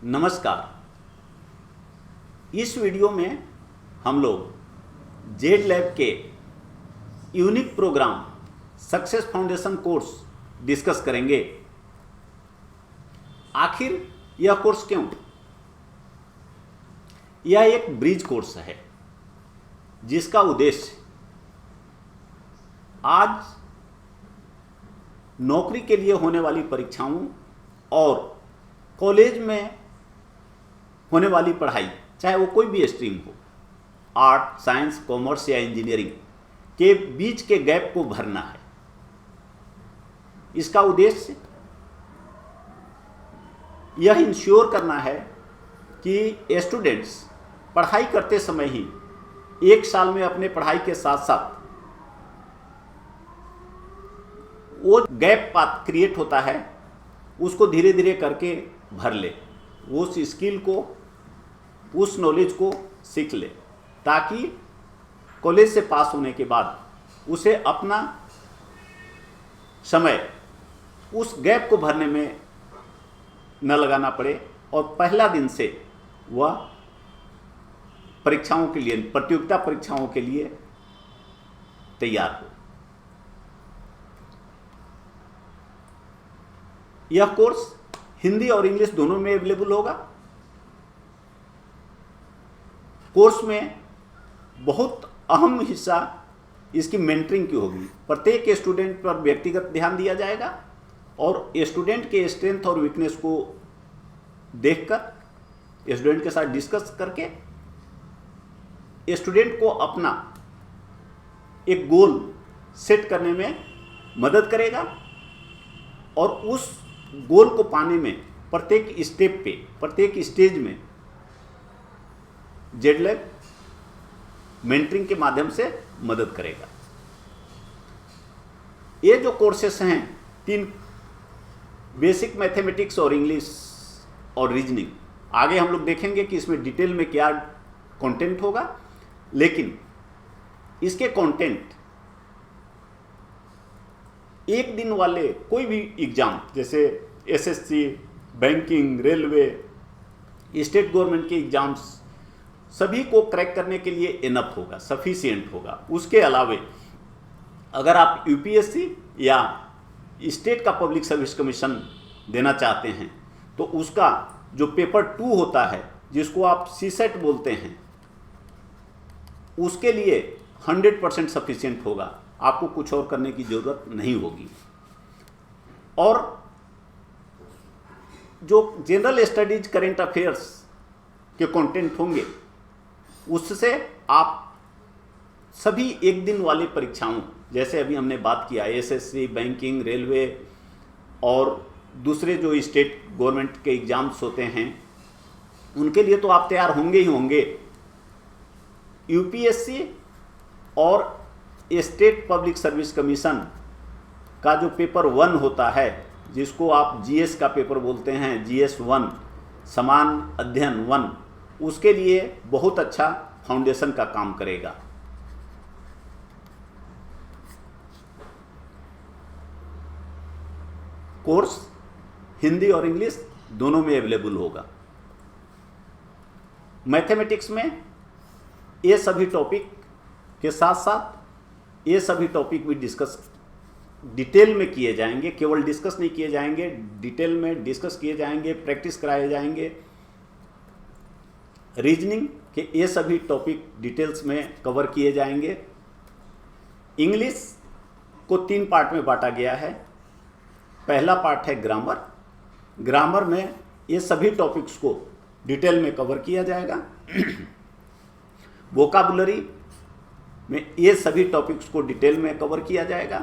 नमस्कार। इस वीडियो में हम लोग जेड लैब के unique program success foundation course discuss करेंगे। आखिर यह कोर्स क्यों? यह एक ब्रिज कोर्स है जिसका उद्देश्य आज नौकरी के लिए होने वाली परीक्षाओं और कॉलेज में होने वाली पढ़ाई, चाहे वो कोई भी स्ट्रीम हो, आर्ट, साइंस, कॉमर्स या इंजीनियरिंग, के बीच के गैप को भरना है। इसका उद्देश्य यह इंश्योर करना है कि स्टूडेंट्स पढ़ाई करते समय ही एक साल में अपने पढ़ाई के साथ साथ वो गैप पाथ क्रिएट होता है, उसको धीरे धीरे करके भर ले, उस स्किल को, उस नॉलेज को सीख ले, ताकि कॉलेज से पास होने के बाद उसे अपना समय उस गैप को भरने में न लगाना पड़े और पहला दिन से वह परीक्षाओं के लिए, प्रतियोगिता परीक्षाओं के लिए तैयार हो। यह कोर्स हिंदी और इंग्लिश दोनों में अवेलेबल होगा। कोर्स में बहुत अहम हिस्सा इसकी मेंटरिंग की होगी। प्रत्येक स्टूडेंट पर व्यक्तिगत ध्यान दिया जाएगा और स्टूडेंट के स्ट्रेंथ और वीकनेस को देखकर, स्टूडेंट के साथ डिस्कस करके, स्टूडेंट को अपना एक गोल सेट करने में मदद करेगा और उस गोल को पाने में प्रत्येक स्टेप पे, प्रत्येक स्टेज में जेड लैब मेंटरिंग के माध्यम से मदद करेगा। ये जो कोर्सेस हैं, 3 बेसिक मैथमेटिक्स और इंग्लिश और रीजनिंग, आगे हम लोग देखेंगे कि इसमें डिटेल में क्या कंटेंट होगा, लेकिन इसके कंटेंट एक दिन वाले कोई भी एग्जाम, जैसे SSC, banking, railway, state government के एग्जाम्स, सभी को क्रैक करने के लिए इनफ होगा, सफिशिएंट होगा। उसके अलावे अगर आप यूपीएससी या स्टेट का पब्लिक सर्विस कमीशन देना चाहते हैं तो उसका जो पेपर 2 होता है, जिसको आप सीसेट बोलते हैं, उसके लिए 100% सफिशिएंट होगा। आपको कुछ और करने की जरूरत नहीं होगी। और जो जनरल स्टडीज, करेंट अफेयर्स के कंटेंट होंगे, उससे आप सभी एक दिन वाली परीक्षाओं, जैसे अभी हमने बात किया एसएससी, बैंकिंग, रेलवे और दूसरे जो स्टेट गवर्नमेंट के एग्जाम्स होते हैं, उनके लिए तो आप तैयार होंगे ही होंगे। यूपीएससी और स्टेट पब्लिक सर्विस कमीशन का जो पेपर 1 होता है, जिसको आप जीएस का पेपर बोलते हैं, जीएस 1, समान अध्ययन 1, उसके लिए बहुत अच्छा फाउंडेशन का काम करेगा। कोर्स हिंदी और इंग्लिश दोनों में अवेलेबल होगा। मैथमेटिक्स में ये सभी टॉपिक के साथ साथ ये सभी टॉपिक भी डिस्कस डिटेल में किए जाएंगे। केवल डिस्कस नहीं किए जाएंगे, डिटेल में डिस्कस किए जाएंगे, प्रैक्टिस कराए जाएंगे। रीजनिंग के ये सभी टॉपिक डिटेल्स में कवर किए जाएंगे। इंग्लिश को 3 पार्ट में बांटा गया है। पहला पार्ट है ग्रामर। ग्रामर में ये सभी टॉपिक्स को डिटेल में कवर किया जाएगा। वोकाबुलरी में ये सभी टॉपिक्स को डिटेल में कवर किया जाएगा।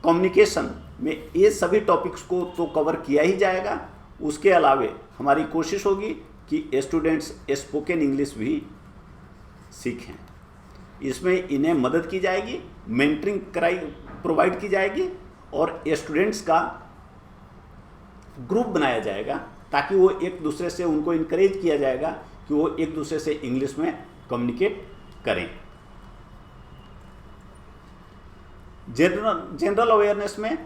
कम्युनिकेशन में ये सभी टॉपिक्स को तो कवर किया ही जाएगा। उसके अलावे हमारी कोशिश होगी कि स्टूडेंट्स स्पोकन इंग्लिश भी सीखें। इसमें इन्हें मदद की जाएगी, मेंटरिंग प्रोवाइड की जाएगी और स्टूडेंट्स का ग्रुप बनाया जाएगा, ताकि वो एक दूसरे से, उनको इनकरेज किया जाएगा कि वो एक दूसरे से इंग्लिश में कम्युनिकेट करें। जनरल अवेयरनेस में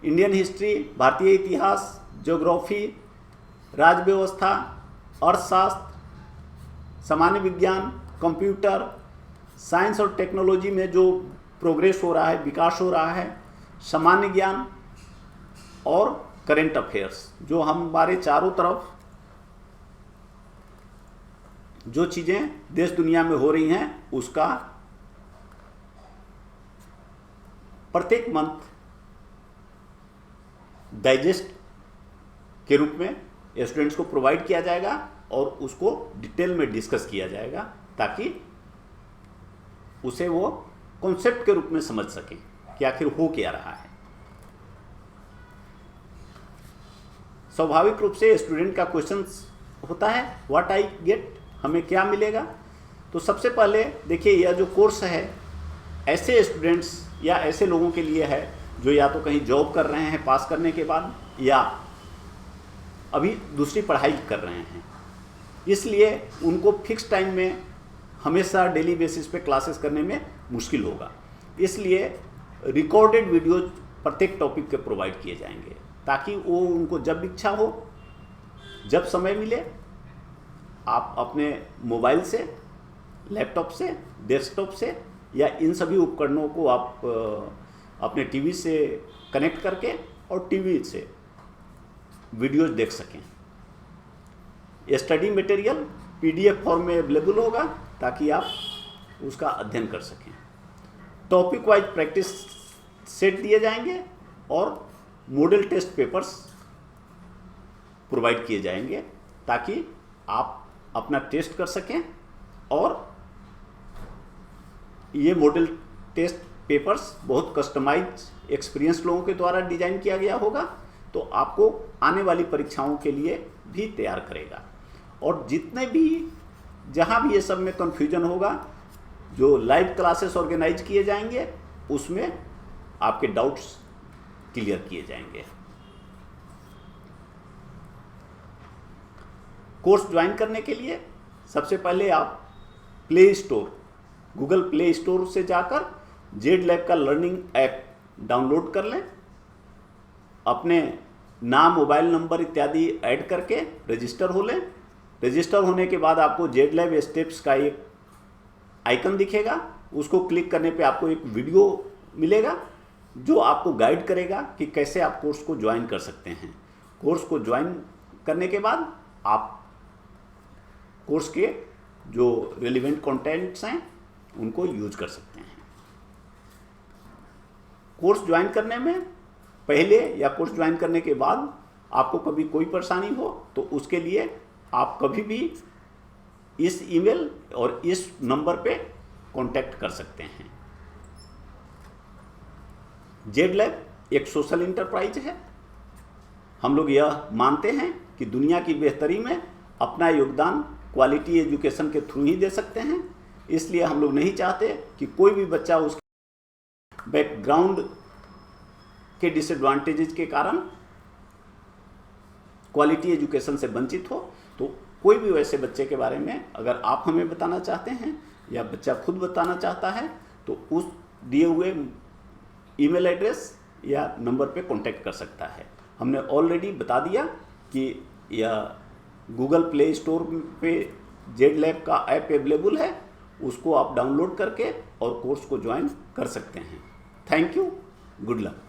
इंडियन हिस्ट्री, भारतीय इतिहास, ज्योग्राफी, राज्य व्यवस्था, अर्थशास्त्र, सामान्य विज्ञान, कंप्यूटर, साइंस और टेक्नोलॉजी में जो प्रोग्रेस हो रहा है, विकास हो रहा है, सामान्य ज्ञान और करेंट अफेयर्स, जो हमारे चारों तरफ जो चीज़ें देश दुनिया में हो रही हैं उसका प्रत्येक मंथ डाइजेस्ट के रूप में स्टूडेंट्स को प्रोवाइड किया जाएगा और उसको डिटेल में डिस्कस किया जाएगा ताकि उसे वो कॉन्सेप्ट के रूप में समझ सके कि आखिर हो क्या रहा है। स्वाभाविक रूप से स्टूडेंट का क्वेश्चन होता है व्हाट आई गेट, हमें क्या मिलेगा। तो सबसे पहले देखिए यह जो कोर्स है ऐसे स्टूडेंट्स या ऐसे लोगों के लिए है जो या तो कहीं जॉब कर रहे हैं पास करने के बाद या अभी दूसरी पढ़ाई कर रहे हैं, इसलिए उनको फिक्स टाइम में हमेशा डेली बेसिस पे क्लासेस करने में मुश्किल होगा। इसलिए रिकॉर्डेड वीडियोज प्रत्येक टॉपिक के प्रोवाइड किए जाएंगे ताकि वो उनको जब इच्छा हो, जब समय मिले, आप अपने मोबाइल से, लैपटॉप से, डेस्कटॉप से या इन सभी उपकरणों को आप अपने टीवी से कनेक्ट करके और टीवी से वीडियोज देख सकें। स्टडी मटेरियल पीडीएफ फॉर्म में अवेलेबल होगा ताकि आप उसका अध्ययन कर सकें। टॉपिक वाइज प्रैक्टिस सेट दिए जाएंगे और मॉडल टेस्ट पेपर्स प्रोवाइड किए जाएंगे ताकि आप अपना टेस्ट कर सकें और ये मॉडल टेस्ट पेपर्स बहुत कस्टमाइज एक्सपीरियंस लोगों के द्वारा डिजाइन किया गया होगा, तो आपको आने वाली परीक्षाओं के लिए भी तैयार करेगा। और जितने भी जहाँ भी ये सब में कन्फ्यूजन होगा, जो लाइव क्लासेस ऑर्गेनाइज किए जाएंगे उसमें आपके डाउट्स क्लियर किए जाएंगे। कोर्स ज्वाइन करने के लिए सबसे पहले आप play store, Google play store से जाकर जेड लैब का लर्निंग ऐप डाउनलोड कर लें, अपने नाम, मोबाइल नंबर इत्यादि ऐड करके रजिस्टर हो लें। रजिस्टर होने के बाद आपको जेड लैब स्टेप्स का एक आइकन दिखेगा, उसको क्लिक करने पे आपको एक वीडियो मिलेगा जो आपको गाइड करेगा कि कैसे आप कोर्स को ज्वाइन कर सकते हैं। कोर्स को ज्वाइन करने के बाद आप कोर्स के जो रेलिवेंट कंटेंट्स हैं उनको यूज कर सकते हैं। कोर्स ज्वाइन करने में पहले या कोर्स ज्वाइन करने के बाद आपको कभी कोई परेशानी हो तो उसके लिए आप कभी भी इस ईमेल और इस नंबर पे कांटेक्ट कर सकते हैं। जेड लैब एक सोशल इंटरप्राइज है। हम लोग यह मानते हैं कि दुनिया की बेहतरी में अपना योगदान क्वालिटी एजुकेशन के थ्रू ही दे सकते हैं। इसलिए हम लोग नहीं चाहते कि कोई भी बच्चा उसके बैकग्राउंड के डिसएडवांटेजेस के कारण क्वालिटी एजुकेशन से वंचित हो। तो कोई भी वैसे बच्चे के बारे में अगर आप हमें बताना चाहते हैं या बच्चा खुद बताना चाहता है तो उस दिए हुए ईमेल एड्रेस या नंबर पे कांटेक्ट कर सकता है। हमने ऑलरेडी बता दिया कि यह गूगल प्ले स्टोर पे जेड लैब का ऐप अवेलेबल है, उसको आप डाउनलोड करके और कोर्स को ज्वाइन कर सकते हैं। Thank you, good luck.